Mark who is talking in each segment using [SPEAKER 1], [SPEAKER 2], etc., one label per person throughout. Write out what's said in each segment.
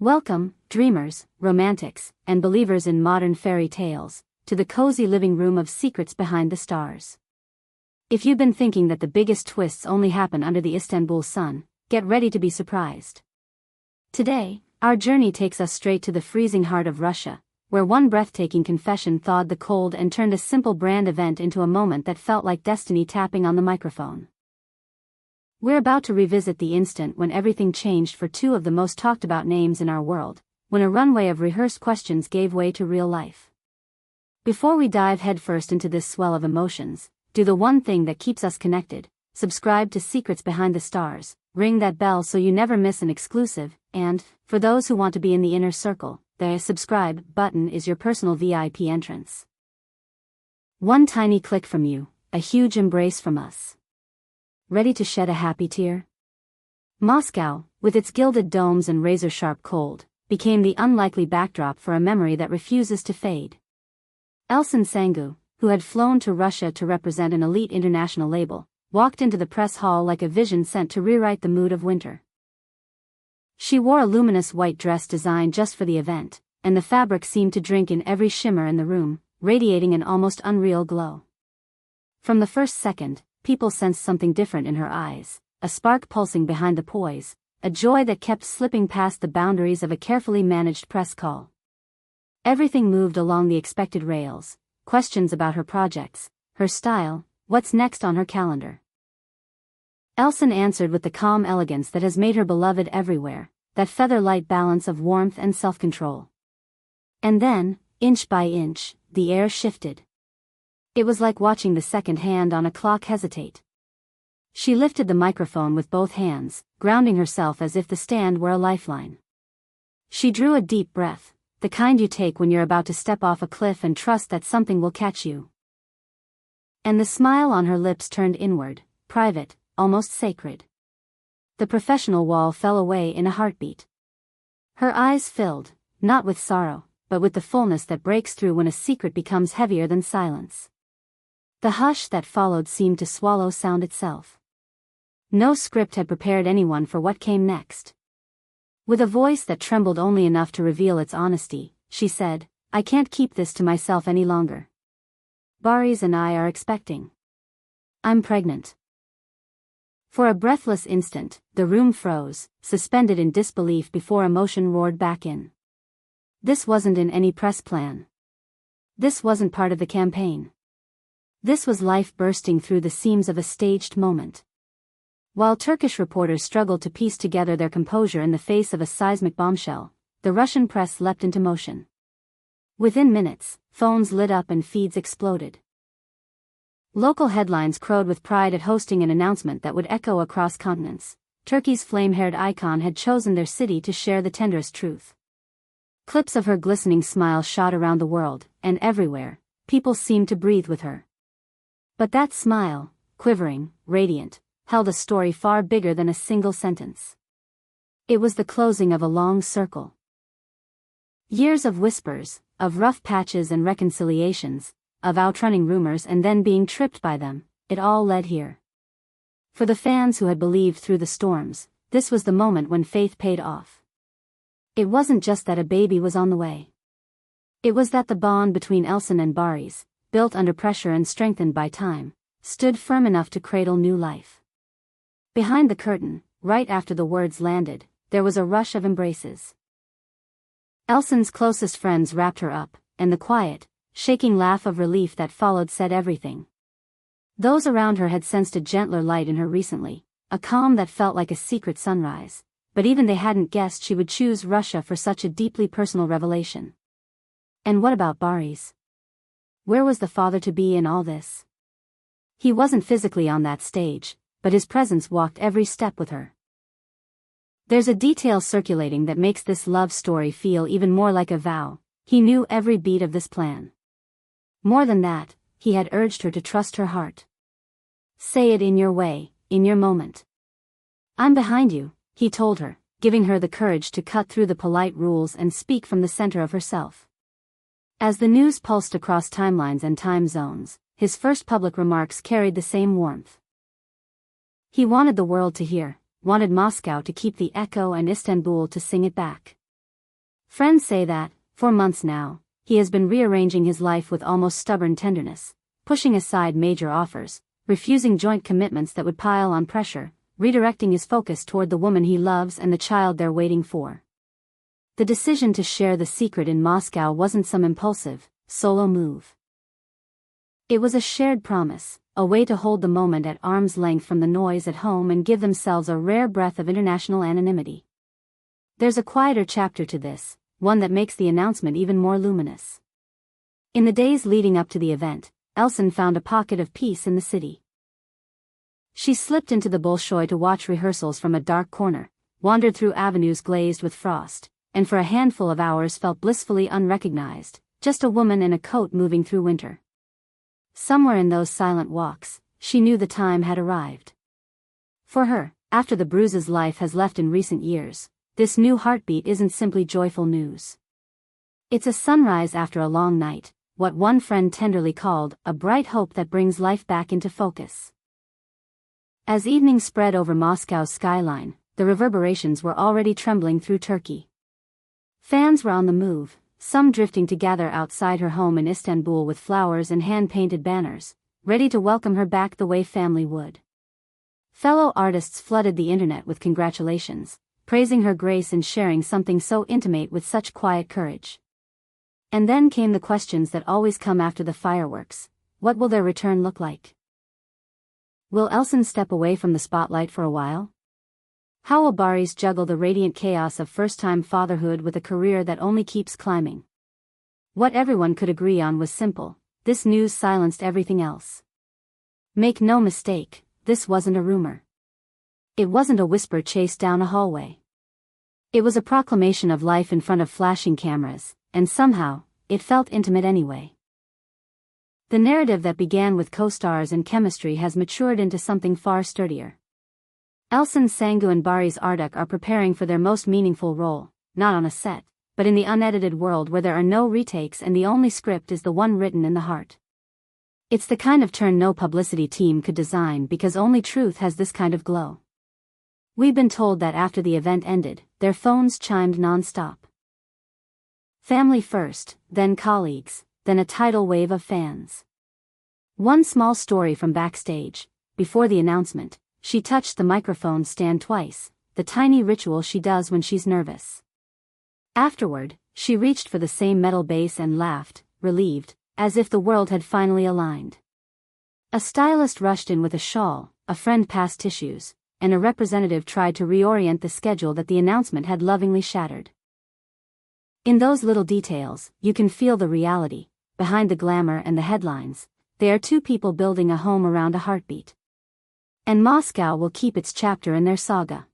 [SPEAKER 1] Welcome, dreamers, romantics, and believers in modern fairy tales, to the cozy living room of secrets behind the stars. If you've been thinking that the biggest twists only happen under the Istanbul sun, get ready to be surprised. Today, our journey takes us straight to the freezing heart of Russia, where one breathtaking confession thawed the cold and turned a simple brand event into a moment that felt like destiny tapping on the microphone. We're about to revisit the instant when everything changed for two of the most talked about names in our world, when a runway of rehearsed questions gave way to real life. Before we dive headfirst into this swell of emotions, do the one thing that keeps us connected: subscribe to Secrets Behind the Stars, ring that bell so you never miss an exclusive, and, for those who want to be in the inner circle, the subscribe button is your personal VIP entrance. One tiny click from you, a huge embrace from us. Ready to shed a happy tear? Moscow, with its gilded domes and razor-sharp cold, became the unlikely backdrop for a memory that refuses to fade. Elçin, who had flown to Russia to represent an elite international label, walked into the press hall like a vision sent to rewrite the mood of winter. She wore a luminous white dress designed just for the event, and the fabric seemed to drink in every shimmer in the room, radiating an almost unreal glow. From the first second, people sensed something different in her eyes, a spark pulsing behind the poise, a joy that kept slipping past the boundaries of a carefully managed press call. Everything moved along the expected rails: questions about her projects, her style, what's next on her calendar. Elçin answered with the calm elegance that has made her beloved everywhere, that feather-light balance of warmth and self-control. And then, inch by inch, the air shifted. It was like watching the second hand on a clock hesitate. She lifted the microphone with both hands, grounding herself as if the stand were a lifeline. She drew a deep breath, the kind you take when you're about to step off a cliff and trust that something will catch you. And the smile on her lips turned inward, private, almost sacred. The professional wall fell away in a heartbeat. Her eyes filled, not with sorrow, but with the fullness that breaks through when a secret becomes heavier than silence. The hush that followed seemed to swallow sound itself. No script had prepared anyone for what came next. With a voice that trembled only enough to reveal its honesty, she said, "I can't keep this to myself any longer. Barış and I are expecting. I'm pregnant." For a breathless instant, the room froze, suspended in disbelief before emotion roared back in. This wasn't in any press plan. This wasn't part of the campaign. This was life bursting through the seams of a staged moment. While Turkish reporters struggled to piece together their composure in the face of a seismic bombshell, the Russian press leapt into motion. Within minutes, phones lit up and feeds exploded. Local headlines crowed with pride at hosting an announcement that would echo across continents. Turkey's flame-haired icon had chosen their city to share the tenderest truth. Clips of her glistening smile shot around the world, and everywhere, people seemed to breathe with her. But that smile, quivering, radiant, held a story far bigger than a single sentence. It was the closing of a long circle. Years of whispers, of rough patches and reconciliations, of outrunning rumors and then being tripped by them, it all led here. For the fans who had believed through the storms, this was the moment when faith paid off. It wasn't just that a baby was on the way. It was that the bond between Elçin and Barış, built under pressure and strengthened by time, stood firm enough to cradle new life. Behind the curtain, right after the words landed, there was a rush of embraces. Elçin's closest friends wrapped her up, and the quiet, shaking laugh of relief that followed said everything. Those around her had sensed a gentler light in her recently, a calm that felt like a secret sunrise, but even they hadn't guessed she would choose Russia for such a deeply personal revelation. And what about Barış? Where was the father to be in all this? He wasn't physically on that stage, but his presence walked every step with her. There's a detail circulating that makes this love story feel even more like a vow. He knew every beat of this plan. More than that, he had urged her to trust her heart. Say it in your way, in your moment. "I'm behind you," he told her, giving her the courage to cut through the polite rules and speak from the center of herself. As the news pulsed across timelines and time zones, his first public remarks carried the same warmth. He wanted the world to hear, wanted Moscow to keep the echo and Istanbul to sing it back. Friends say that, for months now, he has been rearranging his life with almost stubborn tenderness, pushing aside major offers, refusing joint commitments that would pile on pressure, redirecting his focus toward the woman he loves and the child they're waiting for. The decision to share the secret in Moscow wasn't some impulsive, solo move. It was a shared promise, a way to hold the moment at arm's length from the noise at home and give themselves a rare breath of international anonymity. There's a quieter chapter to this, one that makes the announcement even more luminous. In the days leading up to the event, Elçin found a pocket of peace in the city. She slipped into the Bolshoi to watch rehearsals from a dark corner, wandered through avenues glazed with frost, and for a handful of hours felt blissfully unrecognized, just a woman in a coat moving through winter. Somewhere in those silent walks, she knew the time had arrived. For her, after the bruises life has left in recent years, this new heartbeat isn't simply joyful news. It's a sunrise after a long night, what one friend tenderly called a bright hope that brings life back into focus. As evening spread over Moscow's skyline, the reverberations were already trembling through Turkey. Fans were on the move, some drifting to gather outside her home in Istanbul with flowers and hand-painted banners, ready to welcome her back the way family would. Fellow artists flooded the internet with congratulations, praising her grace in sharing something so intimate with such quiet courage. And then came the questions that always come after the fireworks. What will their return look like? Will Elçin step away from the spotlight for a while? How will Barış juggle the radiant chaos of first-time fatherhood with a career that only keeps climbing? What everyone could agree on was simple: this news silenced everything else. Make no mistake, this wasn't a rumor. It wasn't a whisper chased down a hallway. It was a proclamation of life in front of flashing cameras, and somehow, it felt intimate anyway. The narrative that began with co-stars and chemistry has matured into something far sturdier. Elçin Sangu and Barış Arduç are preparing for their most meaningful role, not on a set, but in the unedited world where there are no retakes and the only script is the one written in the heart. It's the kind of turn no publicity team could design because only truth has this kind of glow. We've been told that after the event ended, their phones chimed non-stop. Family first, then colleagues, then a tidal wave of fans. One small story from backstage: before the announcement, she touched the microphone stand twice, the tiny ritual she does when she's nervous. Afterward, she reached for the same metal base and laughed, relieved, as if the world had finally aligned. A stylist rushed in with a shawl, a friend passed tissues, and a representative tried to reorient the schedule that the announcement had lovingly shattered. In those little details, you can feel the reality. Behind the glamour and the headlines, they are two people building a home around a heartbeat. And Moscow will keep its chapter in their saga.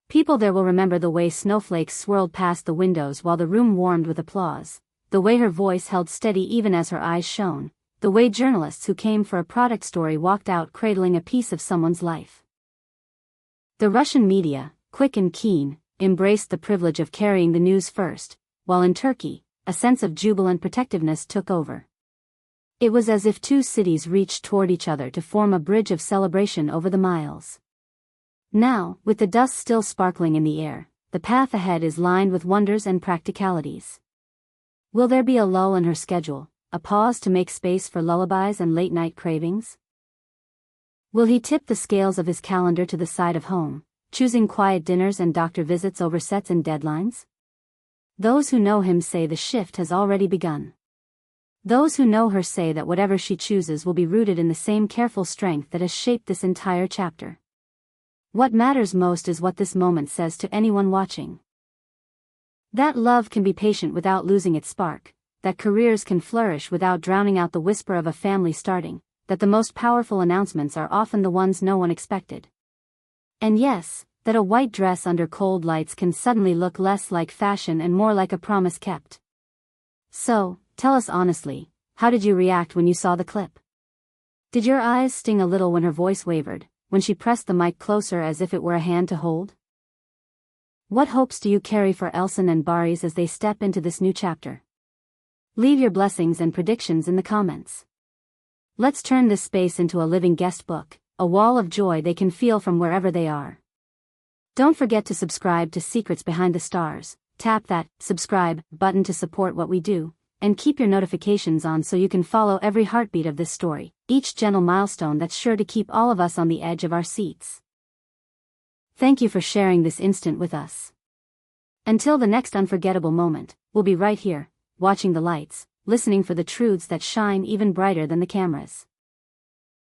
[SPEAKER 1] People there will remember the way snowflakes swirled past the windows while the room warmed with applause, the way her voice held steady even as her eyes shone, the way journalists who came for a product story walked out cradling a piece of someone's life. The Russian media, quick and keen, embraced the privilege of carrying the news first, while in Turkey, a sense of jubilant protectiveness took over. It was as if two cities reached toward each other to form a bridge of celebration over the miles. Now, with the dust still sparkling in the air, the path ahead is lined with wonders and practicalities. Will there be a lull in her schedule, a pause to make space for lullabies and late-night cravings? Will he tip the scales of his calendar to the side of home, choosing quiet dinners and doctor visits over sets and deadlines? Those who know him say the shift has already begun. Those who know her say that whatever she chooses will be rooted in the same careful strength that has shaped this entire chapter. What matters most is what this moment says to anyone watching. That love can be patient without losing its spark, that careers can flourish without drowning out the whisper of a family starting, that the most powerful announcements are often the ones no one expected. And yes, that a white dress under cold lights can suddenly look less like fashion and more like a promise kept. So, tell us honestly, how did you react when you saw the clip? Did your eyes sting a little when her voice wavered, when she pressed the mic closer as if it were a hand to hold? What hopes do you carry for Elçin and Barış as they step into this new chapter? Leave your blessings and predictions in the comments. Let's turn this space into a living guest book, a wall of joy they can feel from wherever they are. Don't forget to subscribe to Secrets Behind the Stars, Tap that subscribe button to support what we do, and keep your notifications on so you can follow every heartbeat of this story, each gentle milestone that's sure to keep all of us on the edge of our seats. Thank you for sharing this instant with us. Until the next unforgettable moment, we'll be right here, watching the lights, listening for the truths that shine even brighter than the cameras.